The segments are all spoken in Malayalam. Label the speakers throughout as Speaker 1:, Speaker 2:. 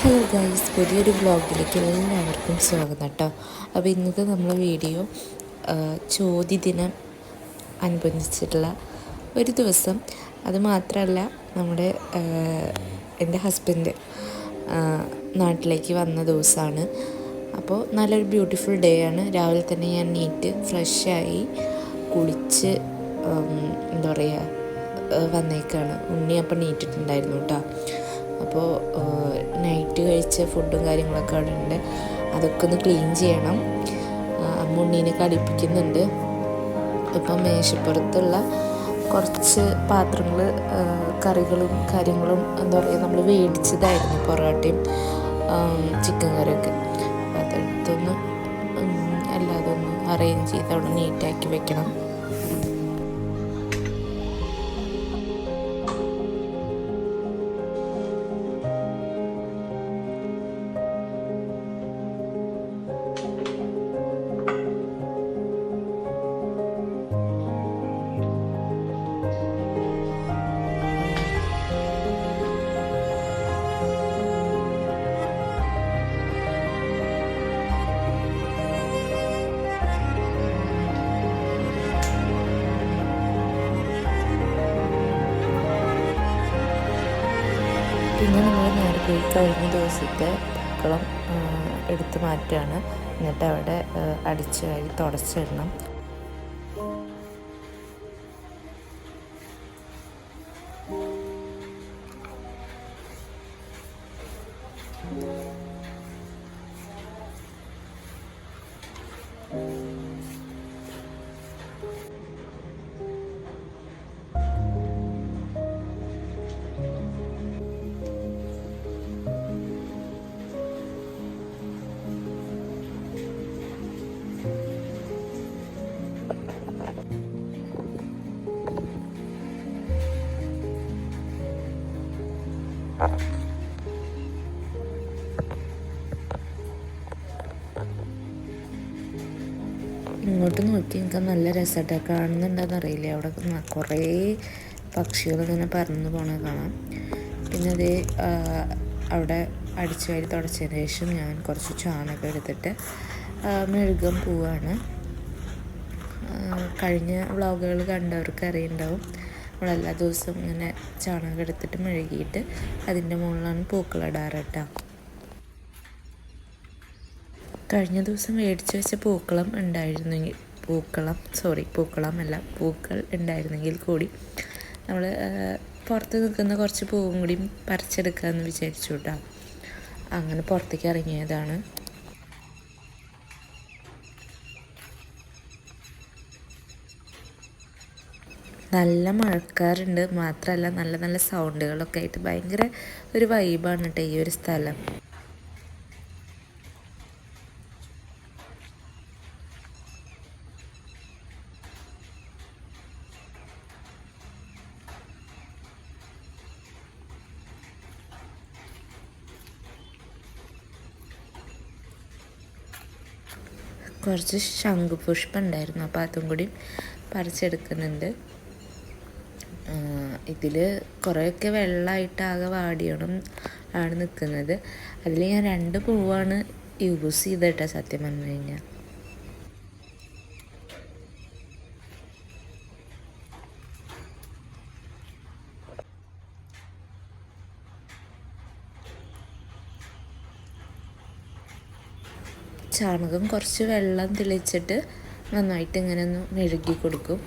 Speaker 1: ഹലോ ഗൈസ്, പുതിയൊരു വ്ളോഗിലേക്ക് എല്ലാവർക്കും സ്വാഗതം കേട്ടോ. അപ്പോൾ ഇന്നത്തെ നമ്മളെ വീഡിയോ ചോദ്യദിനം അനുബന്ധിച്ചിട്ടുള്ള ഒരു ദിവസം. അതുമാത്രമല്ല, നമ്മുടെ എൻ്റെ ഹസ്ബൻഡ് നാട്ടിലേക്ക് വന്ന ദിവസമാണ്. അപ്പോൾ നല്ലൊരു ബ്യൂട്ടിഫുൾ ഡേ ആണ്. രാവിലെ തന്നെ ഞാൻ ഫ്രഷായി കുളിച്ച് എന്താ പറയുക വന്നേക്കാണ്. ഉണ്ണി അപ്പം നീറ്റിട്ടുണ്ടായിരുന്നു കേട്ടോ. അപ്പോൾ നൈറ്റ് കഴിച്ച ഫുഡും കാര്യങ്ങളൊക്കെ അവിടെ ഉണ്ട്. അതൊക്കെ ഒന്ന് ക്ലീൻ ചെയ്യണം. അമ്മ ഉണ്ണീനെ കളിപ്പിക്കുന്നുണ്ട്. ഇപ്പം മേശപ്പുറത്തുള്ള കുറച്ച് പാത്രങ്ങൾ, കറികളും കാര്യങ്ങളും എന്താ പറയുക നമ്മൾ മേടിച്ചതായിരുന്നു, പൊറോട്ടയും ചിക്കൻ കറിയൊക്കെ. അതെടുത്തൊന്ന് അല്ലാതെ ഒന്ന് അറേഞ്ച് ചെയ്ത് അവിടെ നീറ്റാക്കി വെക്കണം. പിന്നെ നമ്മൾ നേരെ പോയി കഴിഞ്ഞ ദിവസത്തെ പൂക്കളം എടുത്ത് മാറ്റുകയാണ്. എന്നിട്ട് അവിടെ അടിച്ച് വാരി തുടച്ചിടണം. ഇങ്ങോട്ട് നോക്കി എനിക്ക് നല്ല രസമായിട്ട് കാണുന്നുണ്ടെന്ന് അറിയില്ല. അവിടെ കുറേ പക്ഷികൾ ഇങ്ങനെ പറന്ന് പോണത് കാണാം. പിന്നെ അത് അവിടെ അടിച്ചു വാരി തുടച്ചതിന് ശേഷം ഞാൻ കുറച്ച് ചാണകം എടുത്തിട്ട് മെഴുകാൻ പോവാണ്. കഴിഞ്ഞ വ്ളോഗുകൾ കണ്ടവർക്ക് അറിയുണ്ടാവും, നമ്മളെല്ലാ ദിവസവും ഇങ്ങനെ ചാണകം എടുത്തിട്ട് മെഴുകിയിട്ട് അതിൻ്റെ മുകളിലാണ് പൂക്കളിടാറ് കേട്ടോ. കഴിഞ്ഞ ദിവസം മേടിച്ച് വെച്ച പൂക്കൾ ഉണ്ടായിരുന്നെങ്കിൽ കൂടി നമ്മൾ പുറത്ത് നിൽക്കുന്ന കുറച്ച് പൂവും കൂടി പറിച്ചെടുക്കാമെന്ന് വിചാരിച്ചു കേട്ടോ. അങ്ങനെ പുറത്തേക്ക് ഇറങ്ങിയതാണ്. നല്ല മഴക്കാറുണ്ട്. മാത്രമല്ല നല്ല നല്ല സൗണ്ടുകളൊക്കെ ആയിട്ട് ഭയങ്കര ഒരു വൈബാണ് കേട്ടോ ഈ ഒരു സ്ഥലം. കുറച്ച് ശംഖുപുഷ്പം ഉണ്ടായിരുന്നു, അപ്പോൾ അതും കൂടി പറിച്ചെടുക്കുന്നുണ്ട്. ഇതിൽ കുറേയൊക്കെ വെള്ളമായിട്ട് ആകെ വാടിയാണ് നിൽക്കുന്നത്. അതിൽ ഞാൻ 2 പൂവാണ് യൂസ് ചെയ്തിട്ടാ സത്യം പറഞ്ഞു കഴിഞ്ഞാൽ. ചാണകം കുറച്ച് വെള്ളം തെളിച്ചിട്ട് നന്നായിട്ട് ഇങ്ങനെ ഒന്ന് മെഴുകി കൊടുക്കും.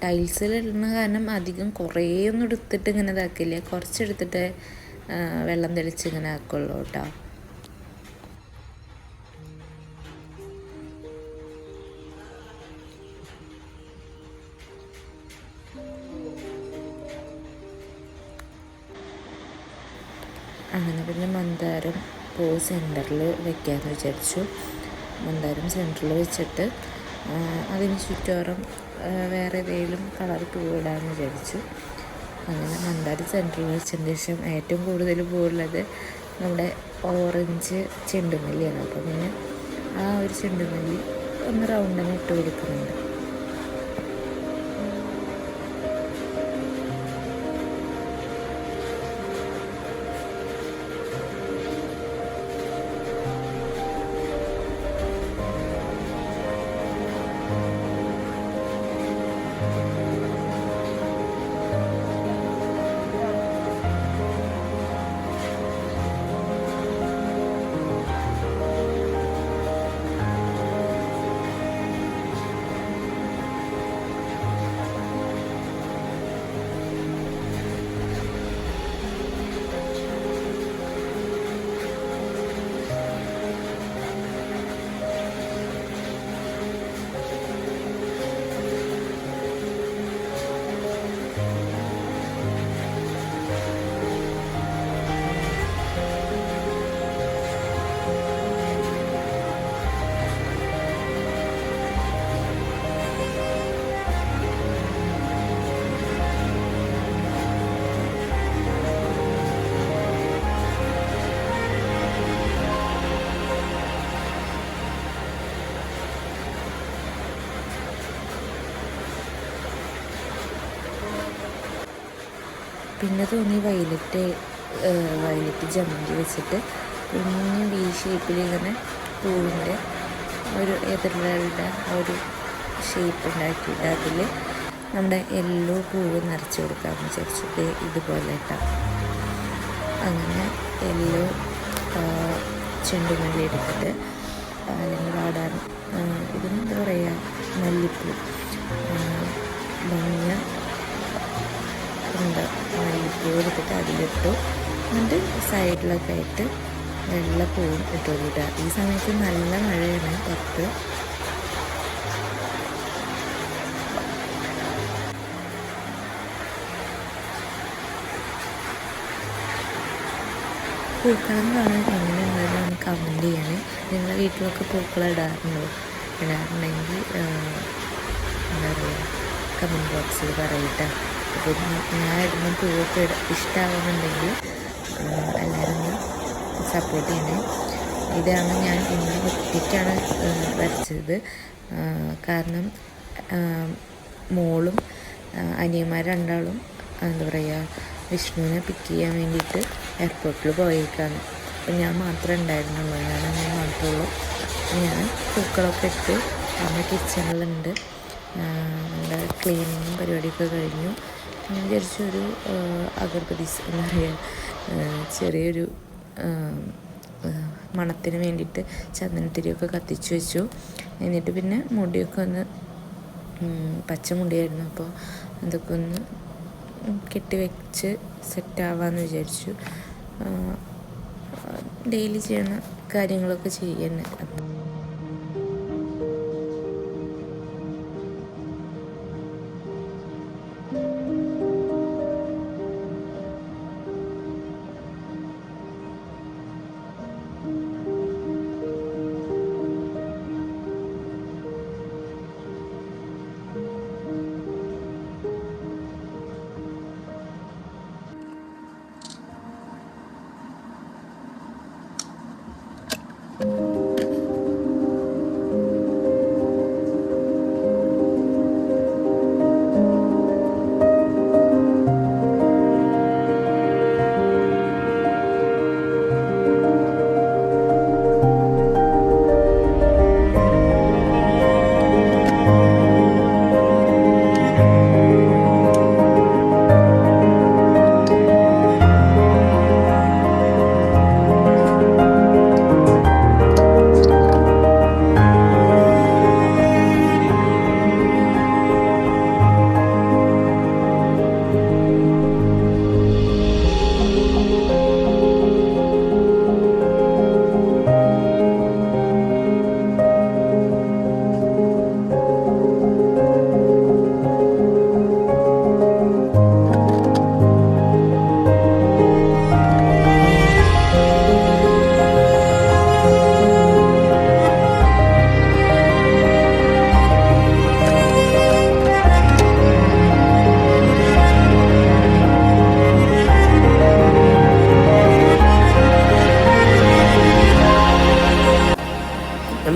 Speaker 1: ടൈൽസിലിടുന്ന കാരണം അധികം കുറേയൊന്നും എടുത്തിട്ട് ഇങ്ങനെ ഇതാക്കില്ല, കുറച്ചെടുത്തിട്ട് വെള്ളം തെളിച്ച് ഇങ്ങനെ ആക്കുള്ളൂ കേട്ടോ. അങ്ങനെ പിന്നെ മന്ദാരം പൂ സെൻറ്ററിൽ വെക്കാമെന്ന് വിചാരിച്ചു. മന്ദാരം സെൻറ്ററിൽ വെച്ചിട്ട് അതിന് ചുറ്റോറും വേറെ ഏതെങ്കിലും കളർ പൂവിടാമെന്ന് വിചാരിച്ചു. അങ്ങനെ മന്ദാരം സെൻറ്ററിൽ വെച്ചതിന് ശേഷം ഏറ്റവും കൂടുതൽ പൂവുള്ളത് നമ്മുടെ ഓറഞ്ച് ചെണ്ടുമല്ലിയാണ്. അപ്പോൾ പിന്നെ ആ ഒരു ചെണ്ടുമല്ലി ഒന്ന് റൗണ്ടിന് ഇട്ട് കൊടുക്കുന്നുണ്ട്. പിന്നെ തോന്നി വയലറ്റ് ജമന്തി വെച്ചിട്ട് കുഞ്ഞ് വി ഷേപ്പിൽ ഇങ്ങനെ പൂവിൻ്റെ ഒരു എതിർകളുടെ ഒരു ഷേപ്പ് ഉണ്ടാക്കിയിട്ട് അതിൽ നമ്മുടെ യെല്ലോ പൂവ് നിറച്ച് കൊടുക്കാമെന്ന് വിചാരിച്ചു. ഇതുപോലെ ഇട്ടാൽ അങ്ങനെ യെല്ലോ ചെണ്ടുമല്ലി എടുത്തിട്ട് അല്ലെങ്കിൽ വാടാൻ ഇതിനെന്താ പറയുക, മല്ലിപ്പൂ, മഞ്ഞ ഉണ്ട്, മല്ലിപ്പൂ എടുത്തിട്ട് അതിലിട്ടു. എന്നിട്ട് സൈഡിലൊക്കെ ആയിട്ട് വെള്ളപ്പൂവും ഇട്ട് കൊടുക്കുക. ഈ സമയത്ത് നല്ല മഴയാണ് പുറത്ത്. പൂക്കളം കാണാൻ എങ്ങനെയുള്ളതെന്ന് കമൻറ്റ് ചെയ്യണേ. നിങ്ങളുടെ വീട്ടിലൊക്കെ പൂക്കളം ഇടാറുണ്ടെങ്കിൽ എന്താ പറയുക, കമൻറ്റ് ബോക്സിൽ പറയട്ടെ. അപ്പോൾ ഞാൻ ഇടുന്ന പൂവൊക്കെ ഇഷ്ടമാകുന്നുണ്ടെങ്കിൽ എല്ലാവരും സപ്പോർട്ട് ചെയ്യണേ. ഇതാണ് ഞാൻ ഇന്ന് ഒറ്റയ്ക്കാണ് വരച്ചത്. കാരണം മോളും അനിയന്മാർ രണ്ടാളും എന്താ പറയുക, വിഷ്ണുവിനെ പിക്ക് ചെയ്യാൻ വേണ്ടിയിട്ട് എയർപോർട്ടിൽ പോയേക്കാണ്. അപ്പം ഞാൻ മാത്രമേ ഉണ്ടായിരുന്നുള്ളൂ, ഞാനങ്ങനെ മാത്രമുള്ളൂ. ഞാൻ പൂക്കളൊക്കെ ഇട്ട് നമ്മുടെ കിച്ചണിലുണ്ട്. നമ്മുടെ ക്ലീനിങ്ങും പരിപാടിയൊക്കെ കഴിഞ്ഞു. ഞാൻ വിചാരിച്ചൊരു അഗർബത്തീസ് എന്താ പറയുക, ചെറിയൊരു മണത്തിന് വേണ്ടിയിട്ട് ചന്ദനത്തിരിയൊക്കെ കത്തിച്ച് വെച്ചു. എന്നിട്ട് പിന്നെ മുടിയൊക്കെ ഒന്ന് പച്ച മുടിയായിരുന്നു, അപ്പോൾ അതൊക്കെ ഒന്ന് കെട്ടിവെച്ച് സെറ്റാവാമെന്ന് വിചാരിച്ചു. ഡെയിലി ചെയ്യുന്ന കാര്യങ്ങളൊക്കെ ചെയ്യണേ.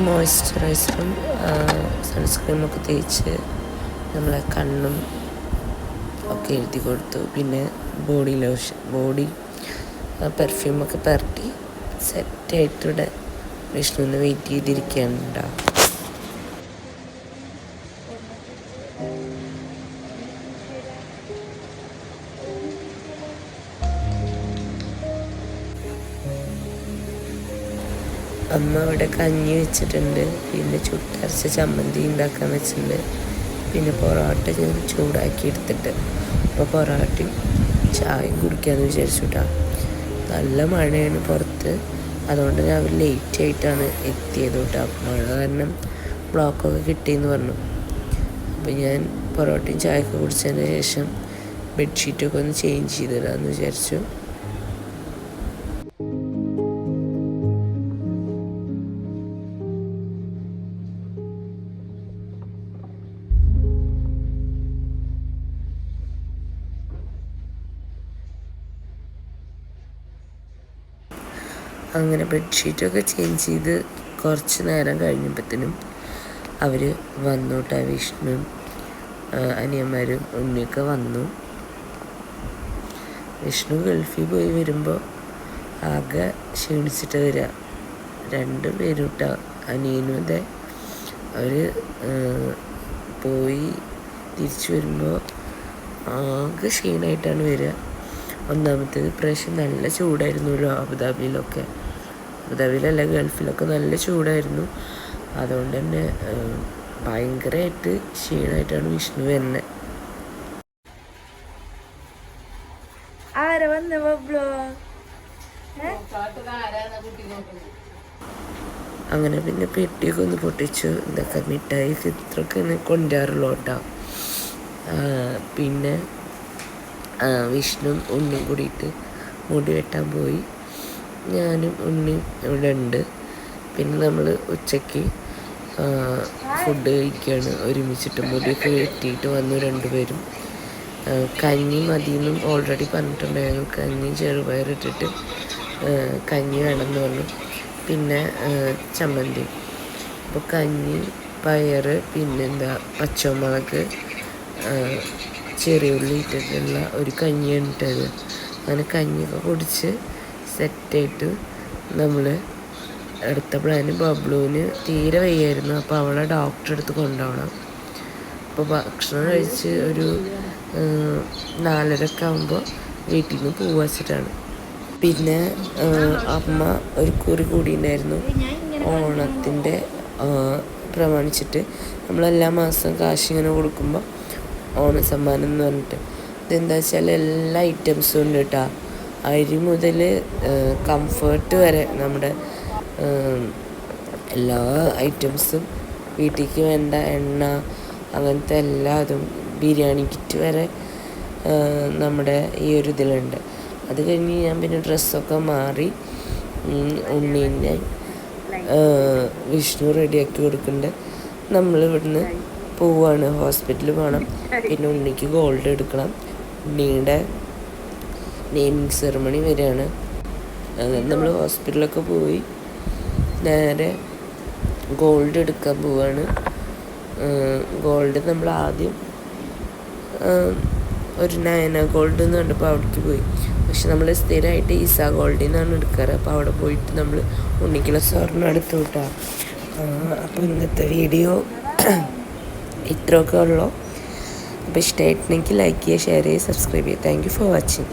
Speaker 1: മോയ്സ്ചറൈസറും സൺസ്ക്രീമൊക്കെ തേച്ച് നമ്മളെ കണ്ണും ഒക്കെ എഴുതി കൊടുത്തു. പിന്നെ ബോഡി പെർഫ്യൂമൊക്കെ പുരട്ടി സെറ്റായിട്ട് ഇവിടെ വിഷ്ണുവിനെ വെയിറ്റ് ചെയ്തിരിക്കുകയാണുണ്ടാവും. അമ്മ ഇവിടെ കഞ്ഞി വെച്ചിട്ടുണ്ട്, പിന്നെ ചുട്ടരച്ച ചമ്മന്തി ഉണ്ടാക്കാൻ വെച്ചിട്ടുണ്ട്, പിന്നെ പൊറോട്ട ചൂടാക്കി എടുത്തിട്ട് അപ്പോൾ പൊറോട്ടയും ചായയും കുടിക്കാമെന്ന് വിചാരിച്ചുട്ടാ. നല്ല മഴയാണ് പുറത്ത്, അതുകൊണ്ട് രാവിലെ ലേറ്റ് ആയിട്ടാണ് എത്തിയത് കേട്ടോ. മഴ കാരണം ബ്ലോക്കൊക്കെ കിട്ടിയെന്ന് പറഞ്ഞു. അപ്പോൾ ഞാൻ പൊറോട്ടയും ചായയൊക്കെ കുടിച്ചതിന് ശേഷം ബെഡ്ഷീറ്റൊക്കെ ഒന്ന് ചേഞ്ച് ചെയ്തിടാമെന്ന് വിചാരിച്ചു. അങ്ങനെ ബെഡ്ഷീറ്റൊക്കെ ചേഞ്ച് ചെയ്ത് കുറച്ച് നേരം കഴിഞ്ഞപ്പോഴത്തേനും അവർ വന്നു കേട്ടോ. വിഷ്ണു, അനിയന്മാരും ഉണ്ണിയൊക്കെ വന്നു. വിഷ്ണു ഗൾഫിൽ പോയി വരുമ്പോൾ ആകെ ക്ഷീണിച്ചിട്ട് വരിക. 2 പേരും കേട്ടോ, അനിയനും അതെ. അവർ പോയി തിരിച്ചു വരുമ്പോൾ ആകെ ക്ഷീണമായിട്ടാണ് വരിക. ഒന്നാമത്തേത് പ്രാവശ്യം നല്ല ചൂടായിരുന്നല്ലോ അബുദാബിയിലല്ല ഗൾഫിലൊക്കെ നല്ല ചൂടായിരുന്നു. അതുകൊണ്ട് തന്നെ ഭയങ്കരമായിട്ട് ക്ഷീണമായിട്ടാണ് വിഷ്ണു വരുന്നത്. ആരാ വന്ന ബബ്ലോ? അങ്ങനെ പിന്നെ പെട്ടിയൊക്കെ ഒന്ന് പൊട്ടിച്ചു. ഇതൊക്കെ മിഠായി ഇത്രയൊക്കെ കൊണ്ടുവരാറുള്ളൂ കേട്ടോ. പിന്നെ വിഷ്ണു ഉണ്ണിയും കൂടിയിട്ട് മുടി വെട്ടാൻ പോയി. ഞാനും ഉണ്ണിയും ഇവിടെ ഉണ്ട്. പിന്നെ നമ്മൾ ഉച്ചയ്ക്ക് ഫുഡ് കഴിക്കുകയാണ് ഒരുമിച്ചിട്ട്. മുടിയൊക്കെ വെട്ടിയിട്ട് വന്നു 2 പേരും. കഞ്ഞി മതിയെന്നും ഓൾറെഡി പറഞ്ഞിട്ടുണ്ടായിരുന്നു. കഞ്ഞി ചെറുപയറിട്ടിട്ട് കഞ്ഞി വേണമെന്ന് പറഞ്ഞു. പിന്നെ ചമ്മന്തി. അപ്പോൾ കഞ്ഞി, പയർ, പിന്നെന്താ പച്ചമുളക്, ചെറിയ ഉള്ളി ഇട്ടിട്ടുള്ള ഒരു കഞ്ഞിയാണ് ഇട്ടത്. അങ്ങനെ കഞ്ഞിയൊക്കെ കുടിച്ച് സെറ്റായിട്ട് നമ്മൾ അടുത്ത പ്ലാന് ബബ്ലുവിന് തീരെ വയ്യായിരുന്നു. അപ്പോൾ അവളെ ഡോക്ടറെ അടുത്ത് കൊണ്ടുപോകണം. അപ്പോൾ ഭക്ഷണം കഴിച്ച് ഒരു 4:30 ആകുമ്പോൾ വീട്ടിൽ നിന്ന് പോവുക വെച്ചിട്ടാണ്. പിന്നെ അമ്മ ഒരു കുറി കൂടിയിട്ടുണ്ടായിരുന്നു. ഓണത്തിൻ്റെ പ്രമാണിച്ചിട്ട് നമ്മളെല്ലാ മാസം കാശ് ഇങ്ങനെ കൊടുക്കുമ്പോൾ ഓണസമ്മാനം എന്ന് പറഞ്ഞിട്ട് ഇതെന്താ വെച്ചാൽ എല്ലാ ഐറ്റംസും ഉണ്ട് കേട്ടോ. അരി മുതൽ കംഫേർട്ട് വരെ നമ്മുടെ എല്ലാ ഐറ്റംസും, വീട്ടിലേക്ക് വേണ്ട എണ്ണ, അങ്ങനത്തെ എല്ലാതും, ബിരിയാണി കിറ്റ് വരെ നമ്മുടെ ഈ ഒരു ഇതിലുണ്ട്. അത് കഴിഞ്ഞ് ഞാൻ പിന്നെ ഡ്രസ്സൊക്കെ മാറി ഉണ്ണീനെ വിഷ്ണു റെഡിയാക്കി കൊടുക്കുന്നുണ്ട്. നമ്മളിവിടുന്ന് പോവുകയാണ്, ഹോസ്പിറ്റലിൽ പോകണം. പിന്നെ ഉണ്ണിക്ക് ഗോൾഡ് എടുക്കണം. ഉണ്ണിയുടെ നെയിമിങ് സെറമണി വരികയാണ്. നമ്മൾ ഹോസ്പിറ്റലൊക്കെ പോയി നേരെ ഗോൾഡ് എടുക്കാൻ പോവുകയാണ്. ഗോൾഡ് നമ്മൾ ആദ്യം ഒരു നയന ഗോൾഡ് എന്ന് കണ്ടപ്പോൾ അവിടേക്ക് പോയി. പക്ഷെ നമ്മൾ സ്ഥിരമായിട്ട് ഈസ ഗോൾഡിൽ നിന്നാണ് എടുക്കാറ്. അപ്പോൾ അവിടെ പോയിട്ട് നമ്മൾ ഉണ്ണിക്കുള്ള സ്വർണ്ണം എടുത്തു വിട്ടാ. അപ്പോൾ ഇന്നത്തെ വീഡിയോ ഇത്രയൊക്കെ ഉള്ളൂ. അപ്പോൾ ഇഷ്ടമായിട്ടുണ്ടെങ്കിൽ ലൈക്ക് ചെയ്യുക, ഷെയർ ചെയ്യുക, സബ്സ്ക്രൈബ് ചെയ്യുക. Thank you for watching.